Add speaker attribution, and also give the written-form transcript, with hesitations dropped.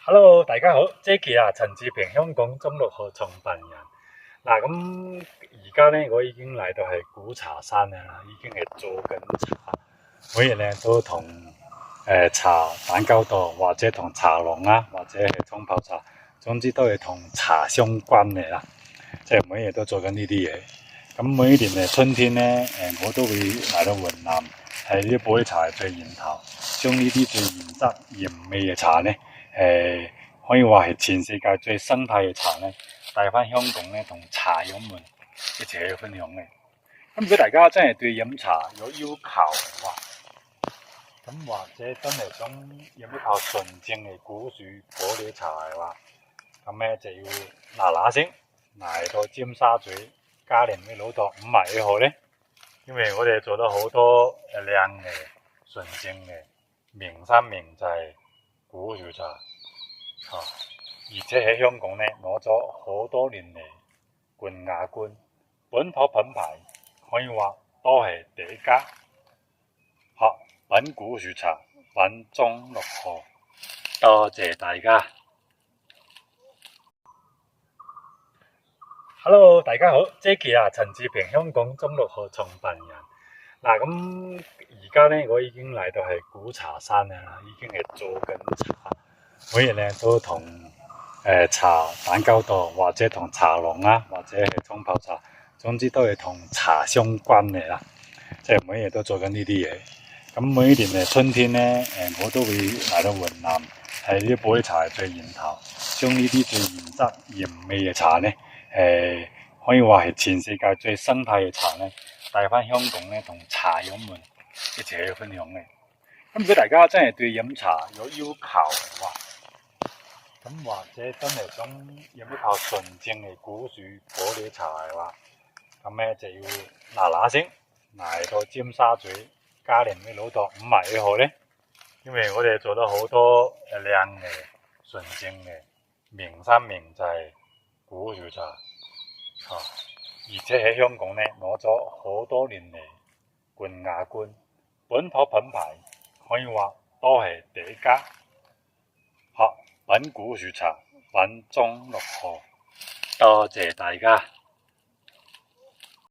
Speaker 1: Hello，大家好，Jackie 啊，陳志平，香港中六號創辦人。咁而家咧，我已經嚟到係古茶山啦，已經係做緊茶，每日咧都同茶打交道，或者同茶農啦，或者係沖泡茶，總之都係同茶相關嘅啦。即係每日都做緊呢啲嘢。咁每年嘅春天咧，我都會嚟到雲南，係呢杯茶係最源頭，將呢啲最原汁原味嘅茶咧。可以話係全世界最生態嘅茶咧，帶翻香港咧，同茶友們一齊去分享嘅。咁如果大家真係對飲茶有要求嘅話，咁或者真係想飲一泡純正嘅古樹果料茶嘅話，咁咧就要嗱聲嚟到尖沙咀嘉廉嘅老道51號咧，因為我哋做咗好多靚嘅純正嘅名山名製古樹茶。而且喺香港咧攞咗好多年嚟亞軍，本土品牌可以話都係第一家。品古樹茶，品中六號，多謝大家。Hello，大家好，Jackie 啊，陳志平，香港中六號創辦人。咁而家咧，我已經嚟到係古茶山啦，已經係做緊茶，每日咧都同茶打交道，或者同茶農啦，或者係沖泡茶，總之都係同茶相關嘅啦。即係每日都做緊呢啲嘢。咁每年嘅春天咧，我都會嚟到雲南，係呢杯茶係最源頭，將呢啲最原汁原味嘅茶咧，可以話係全世界最生態嘅茶咧，帶翻香港咧，同茶友們一齊去分享嘅。咁如果大家真係對飲茶有要求嘅話，咁或者真係想飲一泡純正嘅古樹果料茶嘅話，咁咧就要嗱聲嚟到尖沙咀嘉廉嘅老道51號咧，因為我哋做咗好多靚嘅純正嘅名山名製古樹茶，而且喺香港咧攞咗好多年嚟亞軍，本土品牌可以話都係第一家。品古樹茶，品中六號，多謝大家。